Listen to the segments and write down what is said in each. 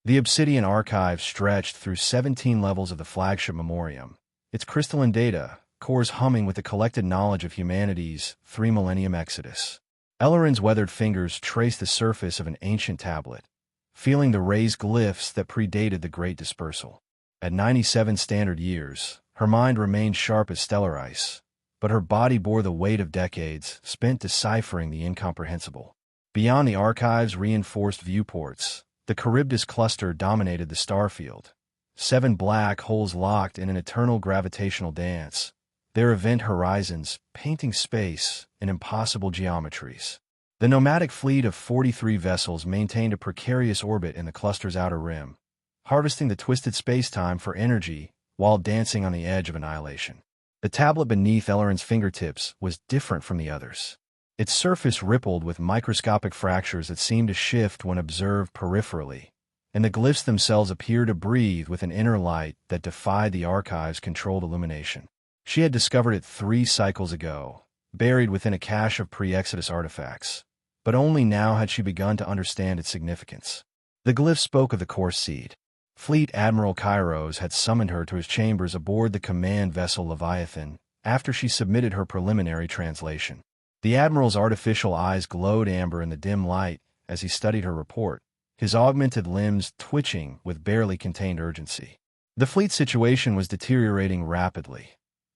The obsidian archive stretched through 17 levels of the flagship memoriam, its crystalline data, cores humming with the collected knowledge of humanity's 3 millennium exodus. Elloren's weathered fingers traced the surface of an ancient tablet, feeling the raised glyphs that predated the Great Dispersal. At 97 standard years, her mind remained sharp as stellar ice, but her body bore the weight of decades spent deciphering the incomprehensible. Beyond the archive's reinforced viewports, the Charybdis cluster dominated the starfield. 7 black holes locked in an eternal gravitational dance, their event horizons painting space in impossible geometries. The nomadic fleet of 43 vessels maintained a precarious orbit in the cluster's outer rim, harvesting the twisted space-time for energy while dancing on the edge of annihilation. The tablet beneath Elloren's fingertips was different from the others. Its surface rippled with microscopic fractures that seemed to shift when observed peripherally, and the glyphs themselves appeared to breathe with an inner light that defied the archive's controlled illumination. She had discovered it 3 cycles ago, buried within a cache of pre-Exodus artifacts, but only now had she begun to understand its significance. The glyph spoke of the Core Seed. Fleet Admiral Kairos had summoned her to his chambers aboard the command vessel Leviathan after she submitted her preliminary translation. The Admiral's artificial eyes glowed amber in the dim light as he studied her report, his augmented limbs twitching with barely contained urgency. The fleet situation was deteriorating rapidly,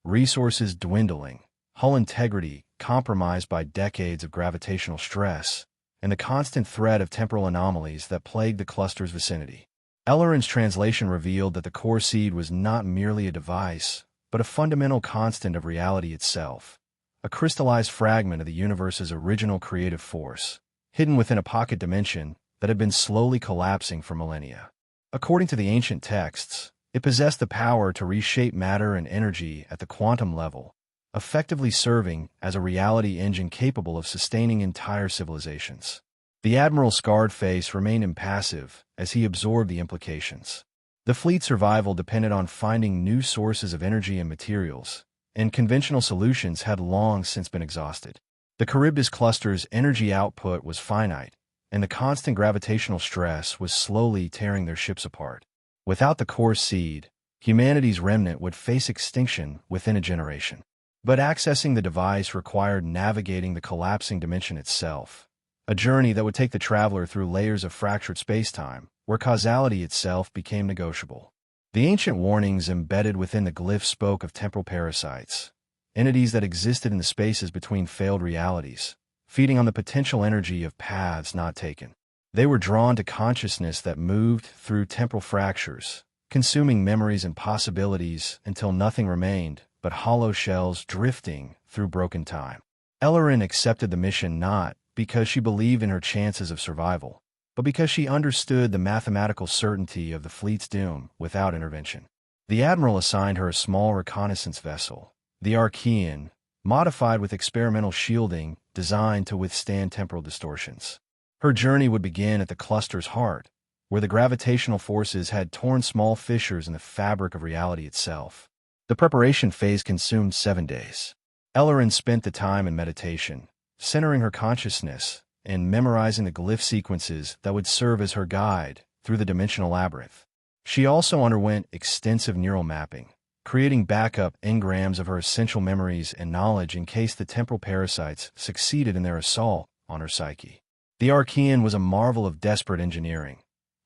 resources dwindling, hull integrity compromised by decades of gravitational stress, and the constant threat of temporal anomalies that plagued the cluster's vicinity. Elloren's translation revealed that the Core Seed was not merely a device, but a fundamental constant of reality itself, a crystallized fragment of the universe's original creative force, hidden within a pocket dimension that had been slowly collapsing for millennia. According to the ancient texts, it possessed the power to reshape matter and energy at the quantum level, effectively serving as a reality engine capable of sustaining entire civilizations. The Admiral's scarred face remained impassive as he absorbed the implications. The fleet's survival depended on finding new sources of energy and materials, and conventional solutions had long since been exhausted. The Charybdis cluster's energy output was finite, and the constant gravitational stress was slowly tearing their ships apart. Without the Core Seed, humanity's remnant would face extinction within a generation. But accessing the device required navigating the collapsing dimension itself, a journey that would take the traveler through layers of fractured spacetime, where causality itself became negotiable. The ancient warnings embedded within the glyph spoke of temporal parasites, entities that existed in the spaces between failed realities, feeding on the potential energy of paths not taken. They were drawn to consciousness that moved through temporal fractures, consuming memories and possibilities until nothing remained but hollow shells drifting through broken time. Elloren accepted the mission not because she believed in her chances of survival, but because she understood the mathematical certainty of the fleet's doom without intervention. The Admiral assigned her a small reconnaissance vessel, the Archean, modified with experimental shielding designed to withstand temporal distortions. Her journey would begin at the cluster's heart, where the gravitational forces had torn small fissures in the fabric of reality itself. The preparation phase consumed 7 days. Elloren spent the time in meditation, centering her consciousness and memorizing the glyph sequences that would serve as her guide through the dimensional labyrinth. She also underwent extensive neural mapping, creating backup engrams of her essential memories and knowledge in case the temporal parasites succeeded in their assault on her psyche. The Archean was a marvel of desperate engineering,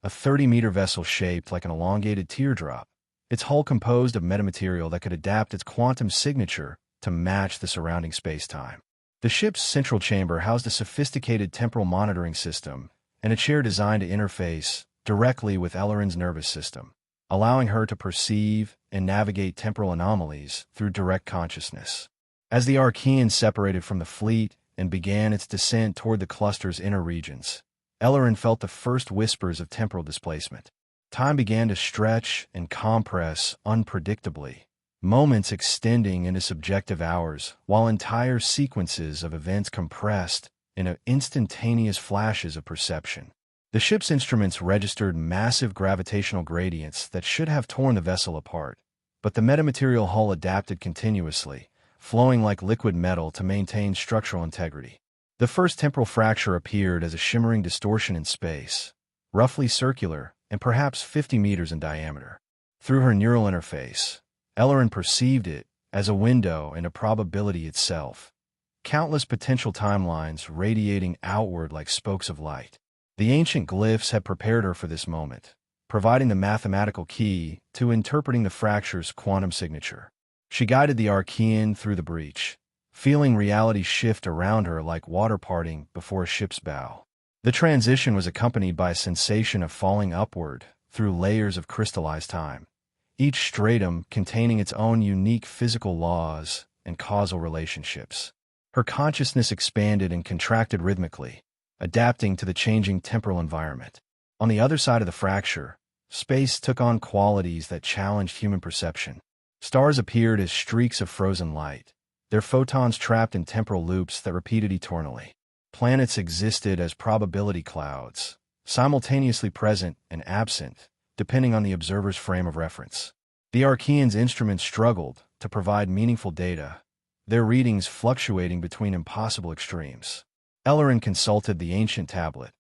a 30-meter vessel shaped like an elongated teardrop, its hull composed of metamaterial that could adapt its quantum signature to match the surrounding space-time. The ship's central chamber housed a sophisticated temporal monitoring system and a chair designed to interface directly with Elloren's nervous system, allowing her to perceive and navigate temporal anomalies through direct consciousness. As the Archean separated from the fleet and began its descent toward the cluster's inner regions, Elloren felt the first whispers of temporal displacement. Time began to stretch and compress unpredictably, moments extending into subjective hours, while entire sequences of events compressed into instantaneous flashes of perception. The ship's instruments registered massive gravitational gradients that should have torn the vessel apart, but the metamaterial hull adapted continuously, flowing like liquid metal to maintain structural integrity. The first temporal fracture appeared as a shimmering distortion in space, roughly circular, and perhaps 50 meters in diameter. Through her neural interface, Ellerin perceived it as a window into probability itself. Countless potential timelines radiating outward like spokes of light. The ancient glyphs had prepared her for this moment, providing the mathematical key to interpreting the fracture's quantum signature. She guided the Archean through the breach, feeling reality shift around her like water parting before a ship's bow. The transition was accompanied by a sensation of falling upward through layers of crystallized time, each stratum containing its own unique physical laws and causal relationships. Her consciousness expanded and contracted rhythmically, adapting to the changing temporal environment. On the other side of the fracture, space took on qualities that challenged human perception. Stars appeared as streaks of frozen light, their photons trapped in temporal loops that repeated eternally. Planets existed as probability clouds, simultaneously present and absent, depending on the observer's frame of reference. The Archean's instruments struggled to provide meaningful data, their readings fluctuating between impossible extremes. Ellerin consulted the ancient tablet,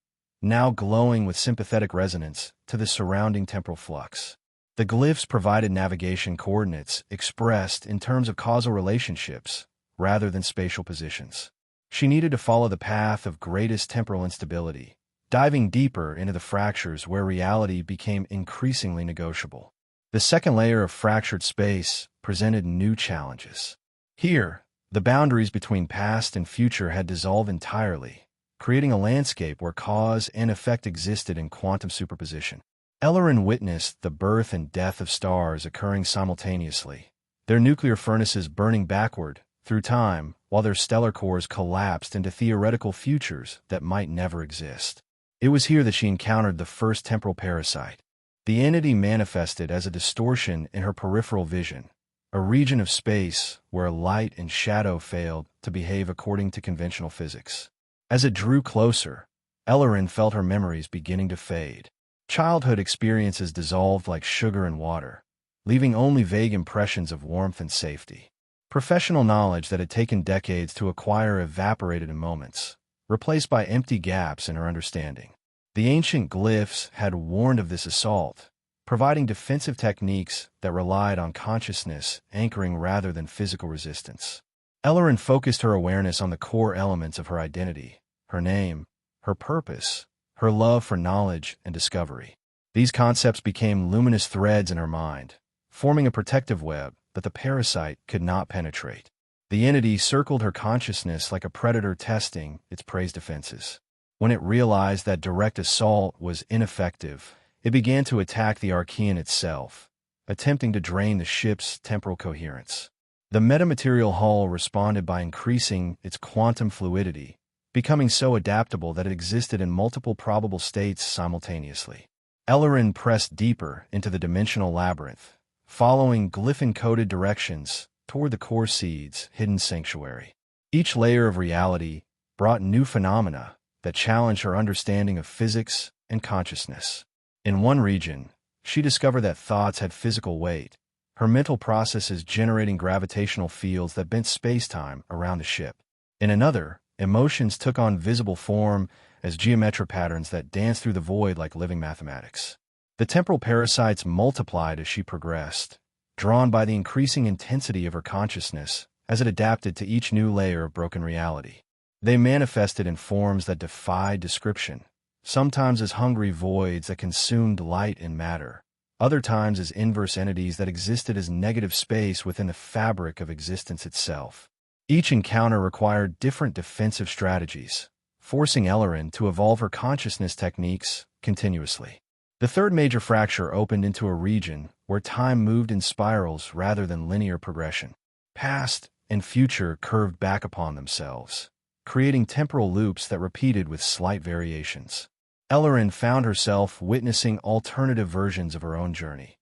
now glowing with sympathetic resonance to the surrounding temporal flux. The glyphs provided navigation coordinates expressed in terms of causal relationships rather than spatial positions. She needed to follow the path of greatest temporal instability, diving deeper into the fractures where reality became increasingly negotiable. The second layer of fractured space presented new challenges. Here, the boundaries between past and future had dissolved entirely, creating a landscape where cause and effect existed in quantum superposition. Ellerin witnessed the birth and death of stars occurring simultaneously, their nuclear furnaces burning backward through time while their stellar cores collapsed into theoretical futures that might never exist. It was here that she encountered the first temporal parasite. The entity manifested as a distortion in her peripheral vision, a region of space where light and shadow failed to behave according to conventional physics. As it drew closer, Ellerin felt her memories beginning to fade. Childhood experiences dissolved like sugar in water, leaving only vague impressions of warmth and safety. Professional knowledge that had taken decades to acquire evaporated in moments, replaced by empty gaps in her understanding. The ancient glyphs had warned of this assault, providing defensive techniques that relied on consciousness anchoring rather than physical resistance. Ellerin focused her awareness on the core elements of her identity, her name, her purpose, her love for knowledge and discovery. These concepts became luminous threads in her mind, forming a protective web that the parasite could not penetrate. The entity circled her consciousness like a predator testing its prey's defenses. When it realized that direct assault was ineffective, it began to attack the Archean itself, attempting to drain the ship's temporal coherence. The metamaterial hull responded by increasing its quantum fluidity, becoming so adaptable that it existed in multiple probable states simultaneously. Ellerin pressed deeper into the dimensional labyrinth, following glyph-encoded directions toward the core seed's hidden sanctuary. Each layer of reality brought new phenomena that challenged her understanding of physics and consciousness. In one region, she discovered that thoughts had physical weight, her mental processes generating gravitational fields that bent space-time around the ship. In another, emotions took on visible form as geometric patterns that danced through the void like living mathematics. The temporal parasites multiplied as she progressed, drawn by the increasing intensity of her consciousness as it adapted to each new layer of broken reality. They manifested in forms that defied description, sometimes as hungry voids that consumed light and matter, other times as inverse entities that existed as negative space within the fabric of existence itself. Each encounter required different defensive strategies, forcing Ellerin to evolve her consciousness techniques continuously. The third major fracture opened into a region where time moved in spirals rather than linear progression. Past and future curved back upon themselves, creating temporal loops that repeated with slight variations. Ellerin found herself witnessing alternative versions of her own journey,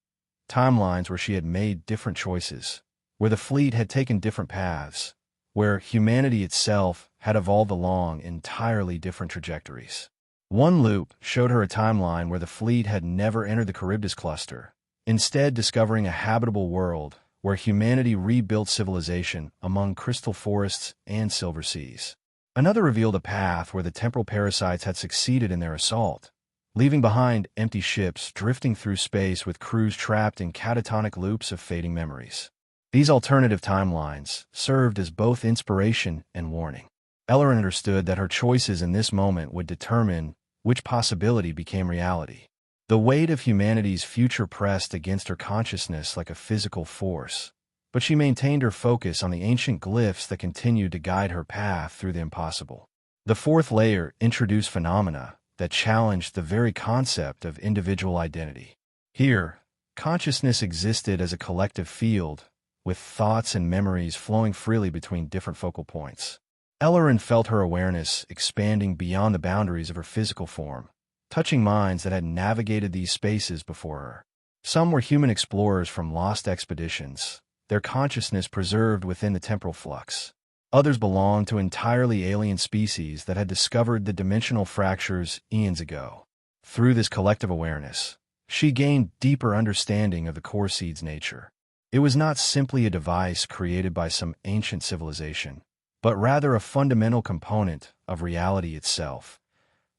timelines where she had made different choices, where the fleet had taken different paths, where humanity itself had evolved along entirely different trajectories. One loop showed her a timeline where the fleet had never entered the Charybdis cluster, instead discovering a habitable world where humanity rebuilt civilization among crystal forests and silver seas. Another revealed a path where the temporal parasites had succeeded in their assault, leaving behind empty ships drifting through space with crews trapped in catatonic loops of fading memories. These alternative timelines served as both inspiration and warning. Ellerin understood that her choices in this moment would determine which possibility became reality. The weight of humanity's future pressed against her consciousness like a physical force, but she maintained her focus on the ancient glyphs that continued to guide her path through the impossible. The fourth layer introduced phenomena that challenged the very concept of individual identity. Here, consciousness existed as a collective field, with thoughts and memories flowing freely between different focal points. Ellerin felt her awareness expanding beyond the boundaries of her physical form, touching minds that had navigated these spaces before her. Some were human explorers from lost expeditions, their consciousness preserved within the temporal flux. Others belonged to entirely alien species that had discovered the dimensional fractures eons ago. Through this collective awareness, she gained deeper understanding of the core seed's nature. It was not simply a device created by some ancient civilization, but rather a fundamental component of reality itself,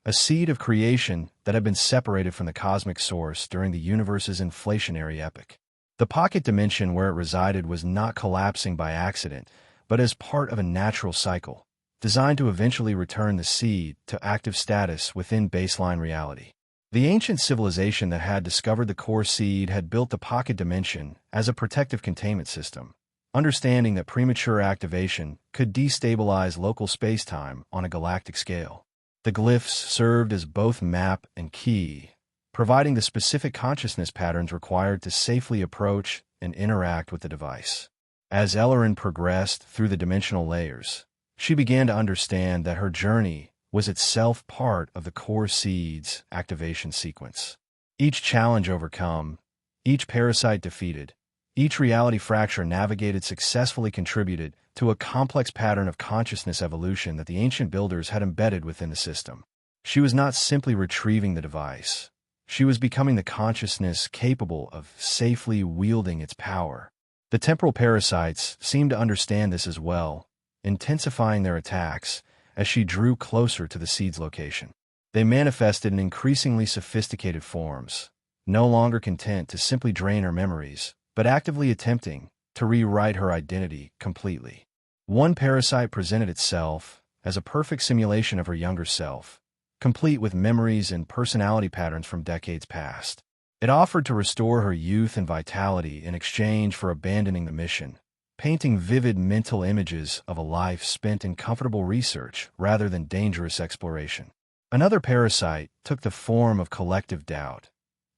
a seed of creation that had been separated from the cosmic source during the universe's inflationary epoch. The pocket dimension where it resided was not collapsing by accident, but as part of a natural cycle, designed to eventually return the seed to active status within baseline reality. The ancient civilization that had discovered the core seed had built the pocket dimension as a protective containment system, understanding that premature activation could destabilize local spacetime on a galactic scale. The glyphs served as both map and key, providing the specific consciousness patterns required to safely approach and interact with the device. As Ellerin progressed through the dimensional layers, she began to understand that her journey was itself part of the core seed's activation sequence. Each challenge overcome, each parasite defeated, each reality fracture navigated successfully contributed to a complex pattern of consciousness evolution that the ancient builders had embedded within the system. She was not simply retrieving the device. She was becoming the consciousness capable of safely wielding its power. The temporal parasites seemed to understand this as well, intensifying their attacks as she drew closer to the seed's location. They manifested in increasingly sophisticated forms, no longer content to simply drain her memories, but actively attempting to rewrite her identity completely. One parasite presented itself as a perfect simulation of her younger self, complete with memories and personality patterns from decades past. It offered to restore her youth and vitality in exchange for abandoning the mission, painting vivid mental images of a life spent in comfortable research rather than dangerous exploration. Another parasite took the form of collective doubt,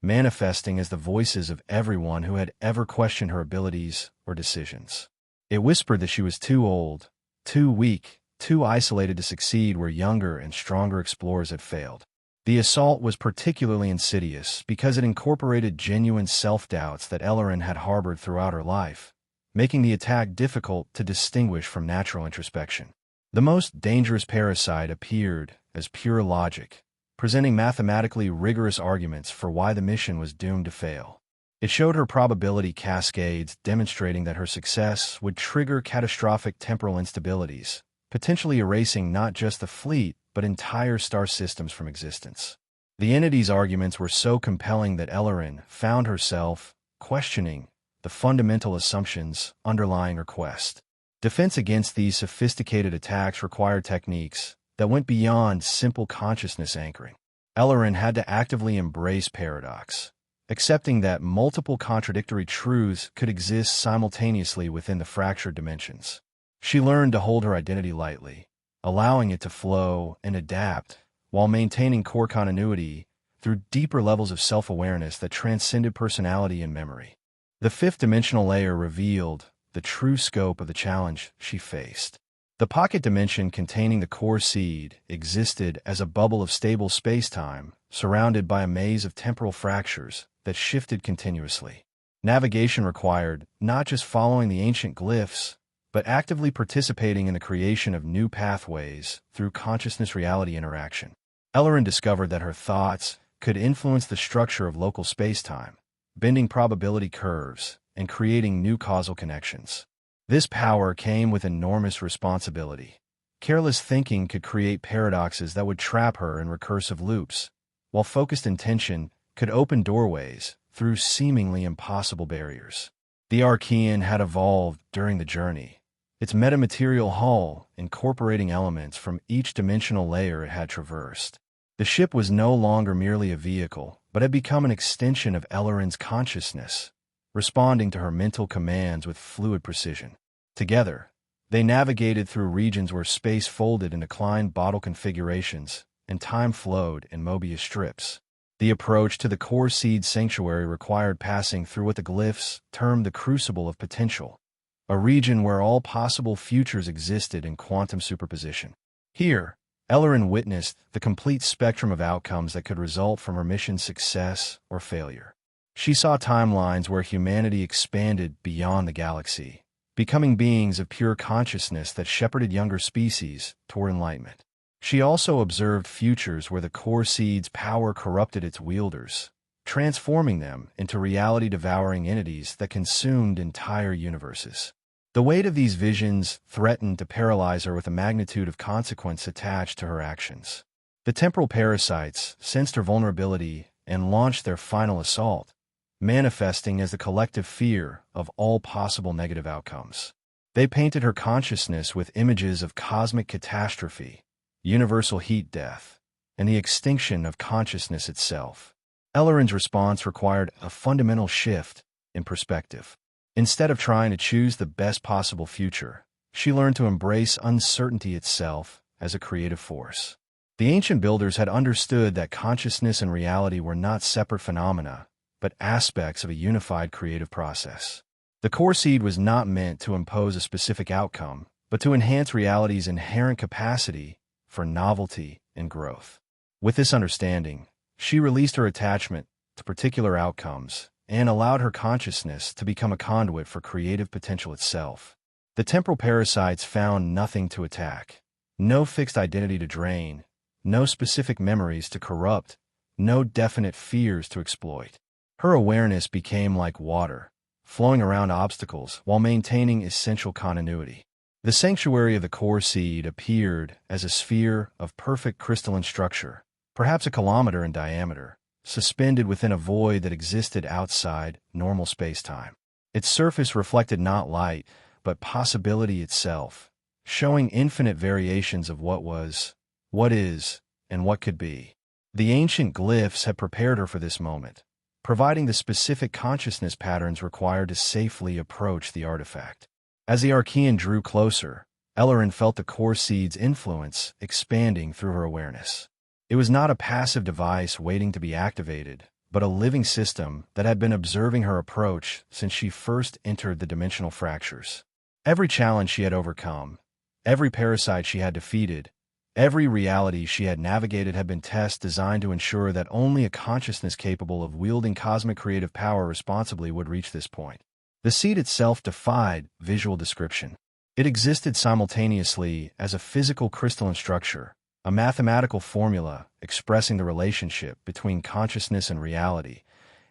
manifesting as the voices of everyone who had ever questioned her abilities or decisions. It whispered that she was too old, too weak, too isolated to succeed where younger and stronger explorers had failed. The assault was particularly insidious because it incorporated genuine self-doubts that Ellerin had harbored throughout her life, making the attack difficult to distinguish from natural introspection. The most dangerous parasite appeared as pure logic, presenting mathematically rigorous arguments for why the mission was doomed to fail. It showed her probability cascades, demonstrating that her success would trigger catastrophic temporal instabilities, potentially erasing not just the fleet, but entire star systems from existence. The entity's arguments were so compelling that Ellerin found herself questioning the fundamental assumptions underlying her quest. Defense against these sophisticated attacks required techniques that went beyond simple consciousness anchoring. Ellerin had to actively embrace paradox, accepting that multiple contradictory truths could exist simultaneously within the fractured dimensions. She learned to hold her identity lightly, allowing it to flow and adapt while maintaining core continuity through deeper levels of self-awareness that transcended personality and memory. The fifth dimensional layer revealed the true scope of the challenge she faced. The pocket dimension containing the core seed existed as a bubble of stable space-time surrounded by a maze of temporal fractures that shifted continuously. Navigation required not just following the ancient glyphs, but actively participating in the creation of new pathways through consciousness-reality interaction. Ellerin discovered that her thoughts could influence the structure of local space-time, bending probability curves and creating new causal connections. This power came with enormous responsibility. Careless thinking could create paradoxes that would trap her in recursive loops, while focused intention could open doorways through seemingly impossible barriers. The Archean had evolved during the journey, its metamaterial hull incorporating elements from each dimensional layer it had traversed. The ship was no longer merely a vehicle, but had become an extension of Ellorin's consciousness, responding to her mental commands with fluid precision. Together, they navigated through regions where space folded into Klein bottle configurations and time flowed in Mobius strips. The approach to the core seed sanctuary required passing through what the glyphs termed the crucible of potential, a region where all possible futures existed in quantum superposition. Here, Ellorin witnessed the complete spectrum of outcomes that could result from her mission's success or failure. She saw timelines where humanity expanded beyond the galaxy, becoming beings of pure consciousness that shepherded younger species toward enlightenment. She also observed futures where the core seed's power corrupted its wielders, transforming them into reality-devouring entities that consumed entire universes. The weight of these visions threatened to paralyze her with a magnitude of consequence attached to her actions. The temporal parasites sensed her vulnerability and launched their final assault, manifesting as the collective fear of all possible negative outcomes. They painted her consciousness with images of cosmic catastrophe, universal heat death, and the extinction of consciousness itself. Ellorin's response required a fundamental shift in perspective. Instead of trying to choose the best possible future, she learned to embrace uncertainty itself as a creative force. The ancient builders had understood that consciousness and reality were not separate phenomena, but aspects of a unified creative process. The core seed was not meant to impose a specific outcome, but to enhance reality's inherent capacity for novelty and growth. With this understanding, she released her attachment to particular outcomes and allowed her consciousness to become a conduit for creative potential itself. The temporal parasites found nothing to attack, no fixed identity to drain, no specific memories to corrupt, no definite fears to exploit. Her awareness became like water, flowing around obstacles while maintaining essential continuity. The sanctuary of the core seed appeared as a sphere of perfect crystalline structure, perhaps a kilometer in diameter, suspended within a void that existed outside normal space-time. Its surface reflected not light, but possibility itself, showing infinite variations of what was, what is, and what could be. The ancient glyphs had prepared her for this moment, providing the specific consciousness patterns required to safely approach the artifact. As the Archean drew closer, Ellorin felt the core seed's influence expanding through her awareness. It was not a passive device waiting to be activated, but a living system that had been observing her approach since she first entered the dimensional fractures. Every challenge she had overcome, every parasite she had defeated, every reality she had navigated had been tests designed to ensure that only a consciousness capable of wielding cosmic creative power responsibly would reach this point. The seed itself defied visual description. It existed simultaneously as a physical crystalline structure, a mathematical formula expressing the relationship between consciousness and reality,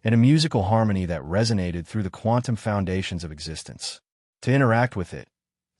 and a musical harmony that resonated through the quantum foundations of existence. To interact with it,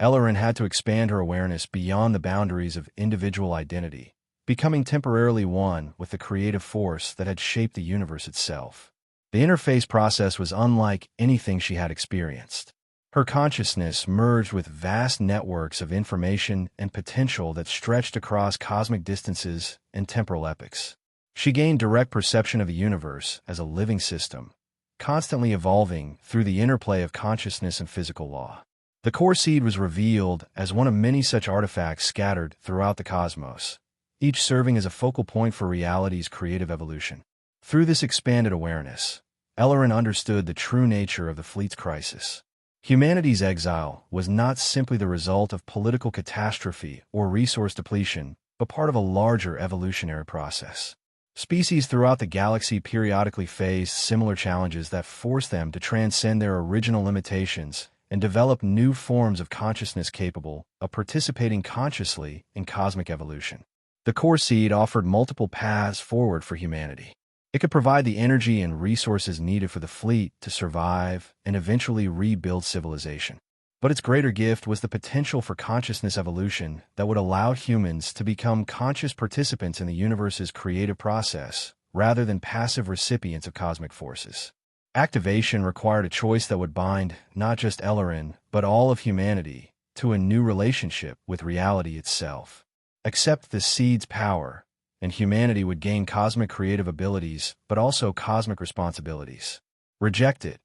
Ellorin had to expand her awareness beyond the boundaries of individual identity, becoming temporarily one with the creative force that had shaped the universe itself. The interface process was unlike anything she had experienced. Her consciousness merged with vast networks of information and potential that stretched across cosmic distances and temporal epochs. She gained direct perception of the universe as a living system, constantly evolving through the interplay of consciousness and physical law. The core seed was revealed as one of many such artifacts scattered throughout the cosmos, each serving as a focal point for reality's creative evolution. Through this expanded awareness, Ellorin understood the true nature of the fleet's crisis. Humanity's exile was not simply the result of political catastrophe or resource depletion, but part of a larger evolutionary process. Species throughout the galaxy periodically faced similar challenges that forced them to transcend their original limitations and develop new forms of consciousness capable of participating consciously in cosmic evolution. The core seed offered multiple paths forward for humanity. It could provide the energy and resources needed for the fleet to survive and eventually rebuild civilization. But its greater gift was the potential for consciousness evolution that would allow humans to become conscious participants in the universe's creative process, rather than passive recipients of cosmic forces. Activation required a choice that would bind not just Ellerin, but all of humanity, to a new relationship with reality itself. Accept the seed's power, and humanity would gain cosmic creative abilities, but also cosmic responsibilities. Reject it,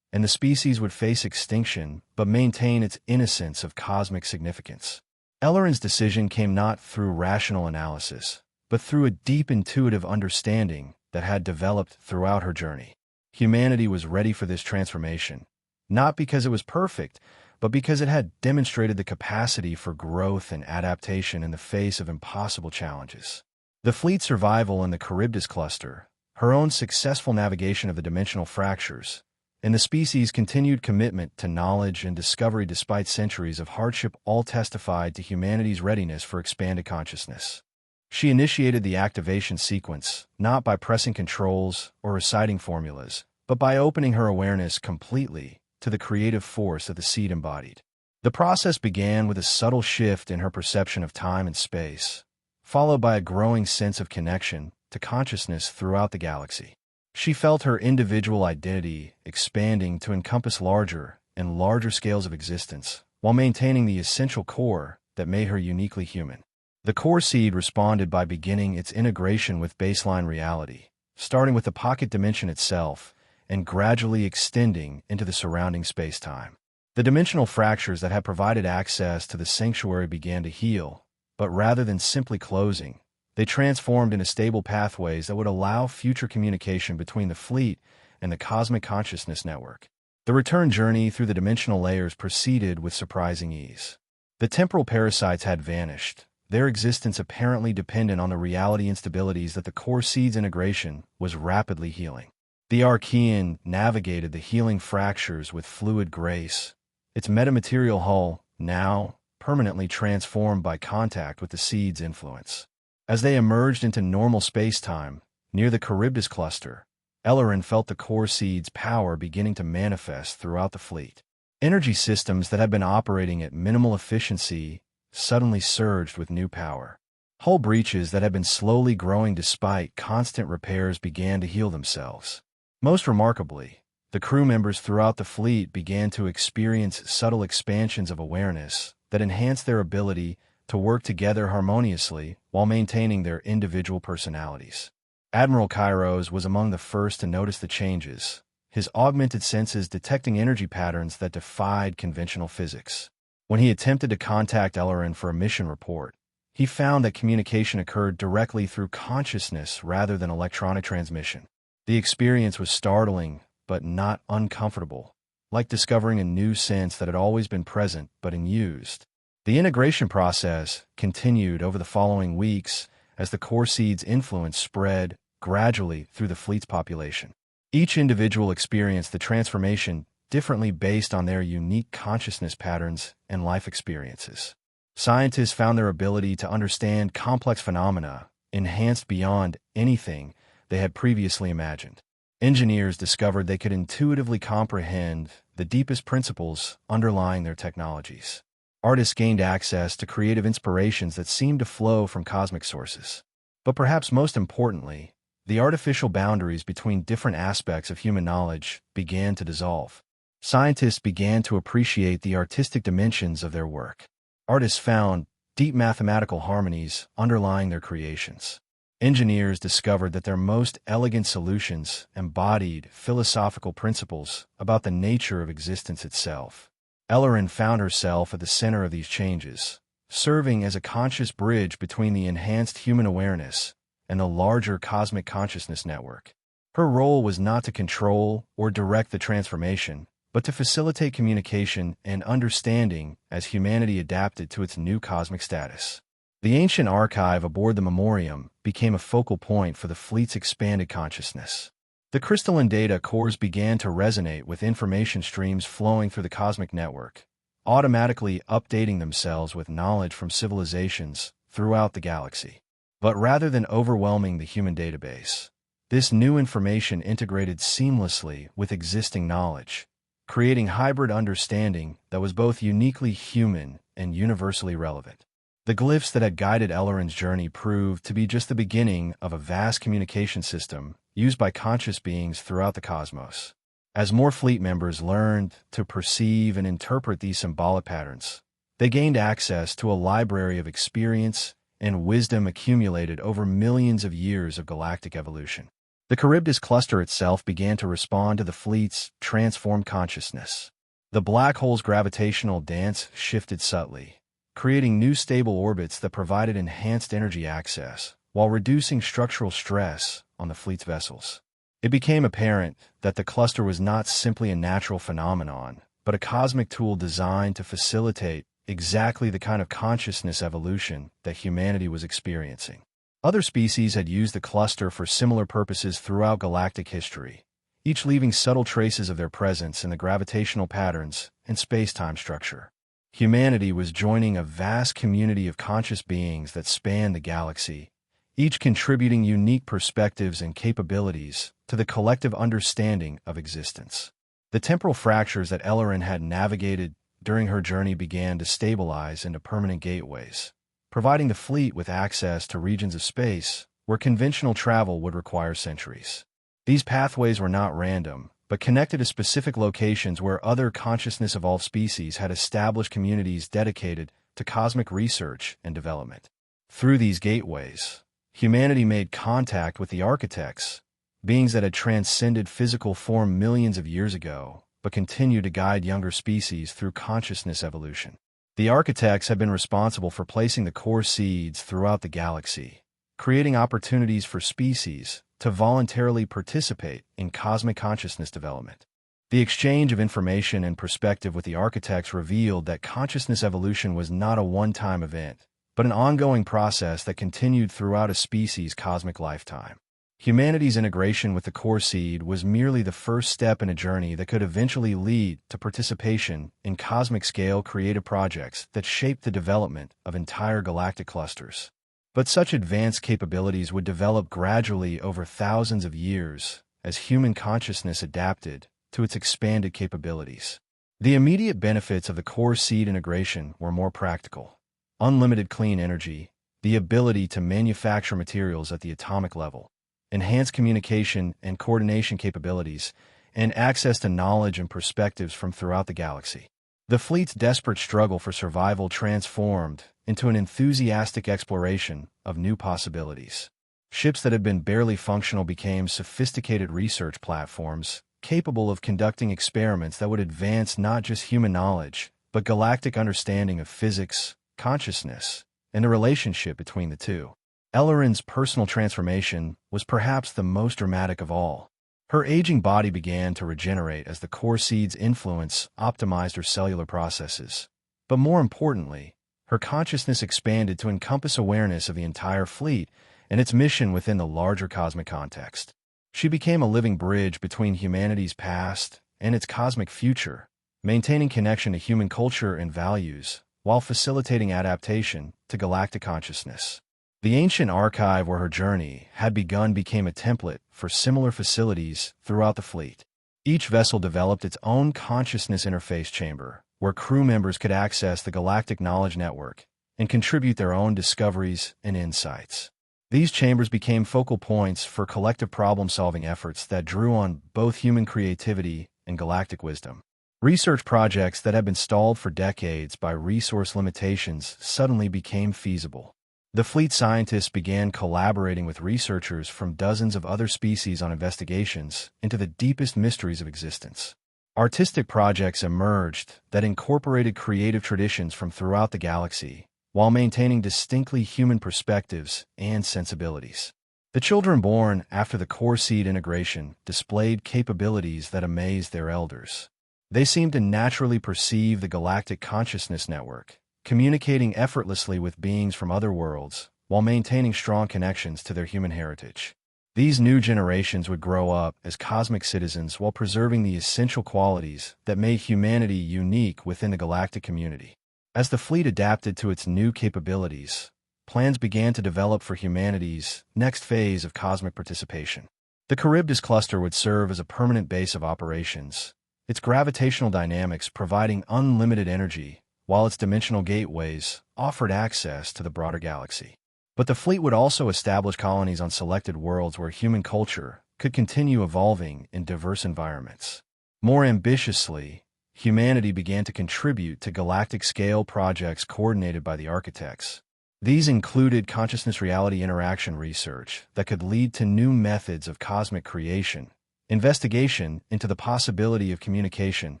and the species would face extinction, but maintain its innocence of cosmic significance. Ellerin's decision came not through rational analysis, but through a deep intuitive understanding that had developed throughout her journey. Humanity was ready for this transformation, not because it was perfect, but because it had demonstrated the capacity for growth and adaptation in the face of impossible challenges. The fleet's survival in the Charybdis cluster, her own successful navigation of the dimensional fractures, and the species' continued commitment to knowledge and discovery despite centuries of hardship all testified to humanity's readiness for expanded consciousness. She initiated the activation sequence, not by pressing controls or reciting formulas, but by opening her awareness completely to the creative force that the seed embodied. The process began with a subtle shift in her perception of time and space, followed by a growing sense of connection to consciousness throughout the galaxy. She felt her individual identity expanding to encompass larger and larger scales of existence, while maintaining the essential core that made her uniquely human. The core seed responded by beginning its integration with baseline reality, starting with the pocket dimension itself and gradually extending into the surrounding space-time. The dimensional fractures that had provided access to the sanctuary began to heal, but rather than simply closing, they transformed into stable pathways that would allow future communication between the fleet and the cosmic consciousness network. The return journey through the dimensional layers proceeded with surprising ease. The temporal parasites had vanished, their existence apparently dependent on the reality instabilities that the core seed's integration was rapidly healing. The Archean navigated the healing fractures with fluid grace, its metamaterial hull now permanently transformed by contact with the seed's influence. As they emerged into normal space-time, near the Charybdis cluster, Ellerin felt the core seed's power beginning to manifest throughout the fleet. Energy systems that had been operating at minimal efficiency suddenly surged with new power. Hull breaches that had been slowly growing despite constant repairs began to heal themselves. Most remarkably, the crew members throughout the fleet began to experience subtle expansions of awareness that enhanced their ability to work together harmoniously while maintaining their individual personalities. Admiral Kairos was among the first to notice the changes, his augmented senses detecting energy patterns that defied conventional physics. When he attempted to contact Ellerin for a mission report, he found that communication occurred directly through consciousness rather than electronic transmission. The experience was startling, but not uncomfortable, like discovering a new sense that had always been present but unused. The integration process continued over the following weeks as the core seed's influence spread gradually through the fleet's population. Each individual experienced the transformation differently based on their unique consciousness patterns and life experiences. Scientists found their ability to understand complex phenomena enhanced beyond anything they had previously imagined. Engineers discovered they could intuitively comprehend the deepest principles underlying their technologies. Artists gained access to creative inspirations that seemed to flow from cosmic sources. But perhaps most importantly, the artificial boundaries between different aspects of human knowledge began to dissolve. Scientists began to appreciate the artistic dimensions of their work. Artists found deep mathematical harmonies underlying their creations. Engineers discovered that their most elegant solutions embodied philosophical principles about the nature of existence itself. Ellerin found herself at the center of these changes, serving as a conscious bridge between the enhanced human awareness and the larger cosmic consciousness network. Her role was not to control or direct the transformation, but to facilitate communication and understanding as humanity adapted to its new cosmic status. The ancient archive aboard the Memoriam became a focal point for the fleet's expanded consciousness. The crystalline data cores began to resonate with information streams flowing through the cosmic network, automatically updating themselves with knowledge from civilizations throughout the galaxy. But rather than overwhelming the human database, this new information integrated seamlessly with existing knowledge, creating hybrid understanding that was both uniquely human and universally relevant. The glyphs that had guided Ellorin's journey proved to be just the beginning of a vast communication system used by conscious beings throughout the cosmos. As more fleet members learned to perceive and interpret these symbolic patterns, they gained access to a library of experience and wisdom accumulated over millions of years of galactic evolution. The Charybdis cluster itself began to respond to the fleet's transformed consciousness. The black hole's gravitational dance shifted subtly, creating new stable orbits that provided enhanced energy access, while reducing structural stress on the fleet's vessels. It became apparent that the cluster was not simply a natural phenomenon, but a cosmic tool designed to facilitate exactly the kind of consciousness evolution that humanity was experiencing. Other species had used the cluster for similar purposes throughout galactic history, each leaving subtle traces of their presence in the gravitational patterns and space-time structure. Humanity was joining a vast community of conscious beings that spanned the galaxy, each contributing unique perspectives and capabilities to the collective understanding of existence. The temporal fractures that Ellorin had navigated during her journey began to stabilize into permanent gateways, providing the fleet with access to regions of space where conventional travel would require centuries. These pathways were not random, but connected to specific locations where other consciousness-evolved species had established communities dedicated to cosmic research and development. Through these gateways, humanity made contact with the architects, beings that had transcended physical form millions of years ago, but continued to guide younger species through consciousness evolution. The architects had been responsible for placing the core seeds throughout the galaxy, creating opportunities for species to voluntarily participate in cosmic consciousness development. The exchange of information and perspective with the architects revealed that consciousness evolution was not a one-time event, but an ongoing process that continued throughout a species' cosmic lifetime. Humanity's integration with the core seed was merely the first step in a journey that could eventually lead to participation in cosmic-scale creative projects that shaped the development of entire galactic clusters. But such advanced capabilities would develop gradually over thousands of years as human consciousness adapted to its expanded capabilities. The immediate benefits of the core seed integration were more practical: unlimited clean energy, the ability to manufacture materials at the atomic level, enhanced communication and coordination capabilities, and access to knowledge and perspectives from throughout the galaxy. The fleet's desperate struggle for survival transformed into an enthusiastic exploration of new possibilities. Ships that had been barely functional became sophisticated research platforms, capable of conducting experiments that would advance not just human knowledge, but galactic understanding of physics, consciousness, and the relationship between the two. Ellorin's personal transformation was perhaps the most dramatic of all. Her aging body began to regenerate as the core seed's influence optimized her cellular processes. But more importantly, her consciousness expanded to encompass awareness of the entire fleet and its mission within the larger cosmic context. She became a living bridge between humanity's past and its cosmic future, maintaining connection to human culture and values while facilitating adaptation to galactic consciousness. The ancient archive where her journey had begun became a template for similar facilities throughout the fleet. Each vessel developed its own consciousness interface chamber, where crew members could access the galactic knowledge network and contribute their own discoveries and insights. These chambers became focal points for collective problem-solving efforts that drew on both human creativity and galactic wisdom. Research projects that had been stalled for decades by resource limitations suddenly became feasible. The fleet scientists began collaborating with researchers from dozens of other species on investigations into the deepest mysteries of existence. Artistic projects emerged that incorporated creative traditions from throughout the galaxy, while maintaining distinctly human perspectives and sensibilities. The children born after the core seed integration displayed capabilities that amazed their elders. They seemed to naturally perceive the galactic consciousness network, communicating effortlessly with beings from other worlds, while maintaining strong connections to their human heritage. These new generations would grow up as cosmic citizens while preserving the essential qualities that made humanity unique within the galactic community. As the fleet adapted to its new capabilities, plans began to develop for humanity's next phase of cosmic participation. The Charybdis cluster would serve as a permanent base of operations, its gravitational dynamics providing unlimited energy while its dimensional gateways offered access to the broader galaxy. But the fleet would also establish colonies on selected worlds where human culture could continue evolving in diverse environments. More ambitiously, humanity began to contribute to galactic-scale projects coordinated by the architects. These included consciousness-reality interaction research that could lead to new methods of cosmic creation, investigation into the possibility of communication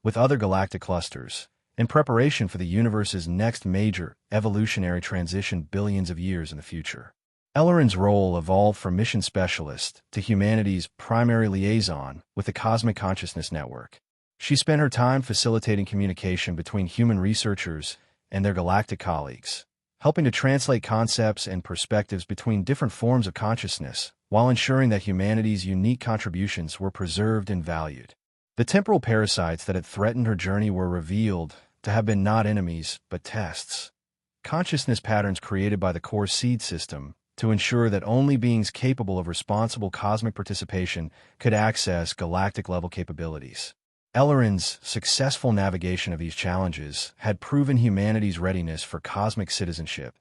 with other galactic clusters, in preparation for the universe's next major evolutionary transition billions of years in the future. Ellorin's role evolved from mission specialist to humanity's primary liaison with the Cosmic Consciousness Network. She spent her time facilitating communication between human researchers and their galactic colleagues, helping to translate concepts and perspectives between different forms of consciousness, while ensuring that humanity's unique contributions were preserved and valued. The temporal parasites that had threatened her journey were revealed to have been not enemies, but tests. Consciousness patterns created by the core seed system to ensure that only beings capable of responsible cosmic participation could access galactic-level capabilities. Ellorin's successful navigation of these challenges had proven humanity's readiness for cosmic citizenship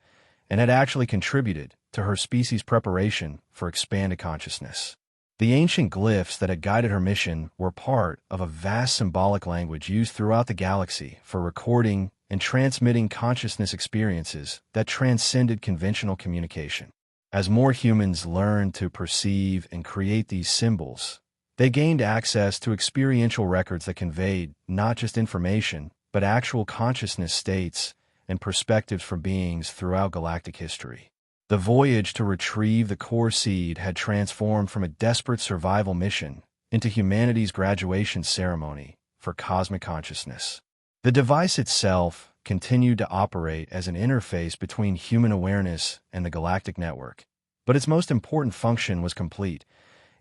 and had actually contributed to her species' preparation for expanded consciousness. The ancient glyphs that had guided her mission were part of a vast symbolic language used throughout the galaxy for recording and transmitting consciousness experiences that transcended conventional communication. As more humans learned to perceive and create these symbols, they gained access to experiential records that conveyed not just information, but actual consciousness states and perspectives for beings throughout galactic history. The voyage to retrieve the core seed had transformed from a desperate survival mission into humanity's graduation ceremony for cosmic consciousness. The device itself continued to operate as an interface between human awareness and the galactic network, but its most important function was complete.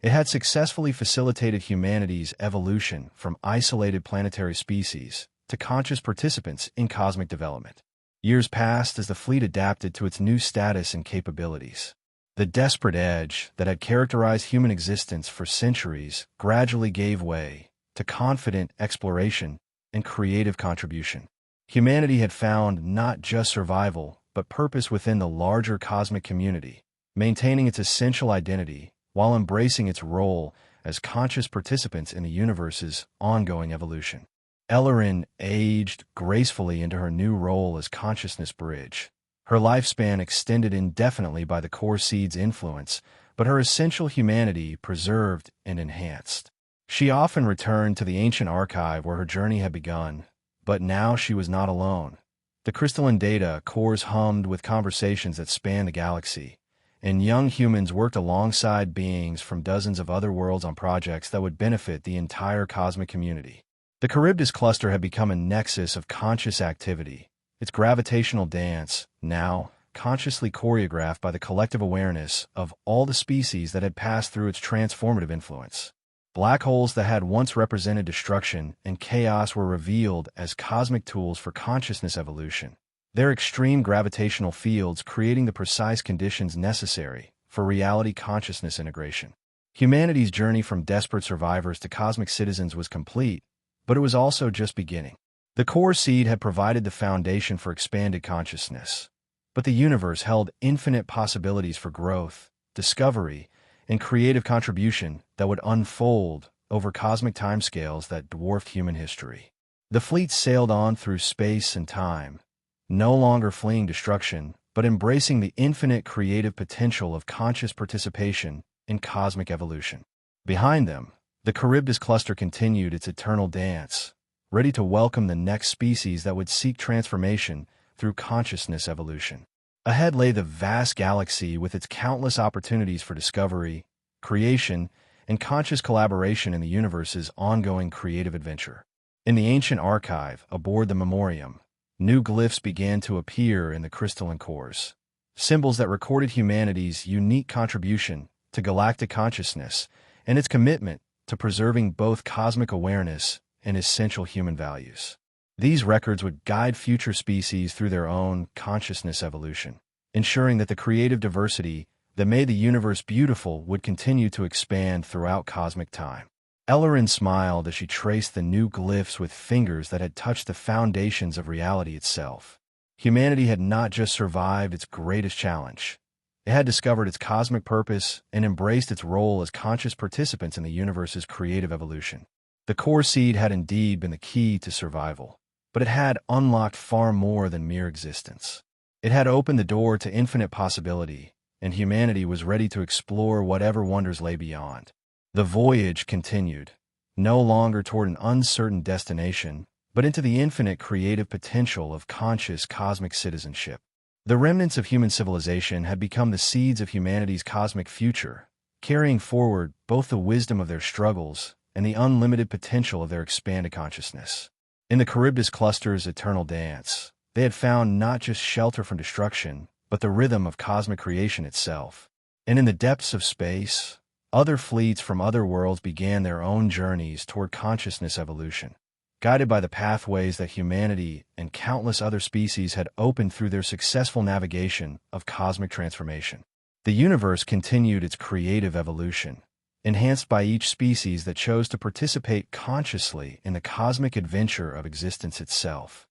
It had successfully facilitated humanity's evolution from isolated planetary species to conscious participants in cosmic development. Years passed as the fleet adapted to its new status and capabilities. The desperate edge that had characterized human existence for centuries gradually gave way to confident exploration and creative contribution. Humanity had found not just survival, but purpose within the larger cosmic community, maintaining its essential identity while embracing its role as conscious participants in the universe's ongoing evolution. Ellorin aged gracefully into her new role as Consciousness Bridge. Her lifespan extended indefinitely by the core seed's influence, but her essential humanity preserved and enhanced. She often returned to the ancient archive where her journey had begun, but now she was not alone. The crystalline data cores hummed with conversations that spanned the galaxy, and young humans worked alongside beings from dozens of other worlds on projects that would benefit the entire cosmic community. The Charybdis cluster had become a nexus of conscious activity, its gravitational dance, now consciously choreographed by the collective awareness of all the species that had passed through its transformative influence. Black holes that had once represented destruction and chaos were revealed as cosmic tools for consciousness evolution, their extreme gravitational fields creating the precise conditions necessary for reality consciousness integration. Humanity's journey from desperate survivors to cosmic citizens was complete, but it was also just beginning. The core seed had provided the foundation for expanded consciousness, but the universe held infinite possibilities for growth, discovery, and creative contribution that would unfold over cosmic timescales that dwarfed human history. The fleet sailed on through space and time, no longer fleeing destruction, but embracing the infinite creative potential of conscious participation in cosmic evolution. Behind them, the Charybdis cluster continued its eternal dance, ready to welcome the next species that would seek transformation through consciousness evolution. Ahead lay the vast galaxy with its countless opportunities for discovery, creation, and conscious collaboration in the universe's ongoing creative adventure. In the ancient archive aboard the Memoriam, new glyphs began to appear in the crystalline cores, symbols that recorded humanity's unique contribution to galactic consciousness and its commitment to preserving both cosmic awareness and essential human values. These records would guide future species through their own consciousness evolution, ensuring that the creative diversity that made the universe beautiful would continue to expand throughout cosmic time. Ellerin smiled as she traced the new glyphs with fingers that had touched the foundations of reality itself. Humanity had not just survived its greatest challenge. It had discovered its cosmic purpose and embraced its role as conscious participants in the universe's creative evolution. The core seed had indeed been the key to survival, but it had unlocked far more than mere existence. It had opened the door to infinite possibility, and humanity was ready to explore whatever wonders lay beyond. The voyage continued, no longer toward an uncertain destination, but into the infinite creative potential of conscious cosmic citizenship. The remnants of human civilization had become the seeds of humanity's cosmic future, carrying forward both the wisdom of their struggles and the unlimited potential of their expanded consciousness. In the Charybdis cluster's eternal dance, they had found not just shelter from destruction, but the rhythm of cosmic creation itself. And in the depths of space, other fleets from other worlds began their own journeys toward consciousness evolution, guided by the pathways that humanity and countless other species had opened through their successful navigation of cosmic transformation. The universe continued its creative evolution, enhanced by each species that chose to participate consciously in the cosmic adventure of existence itself.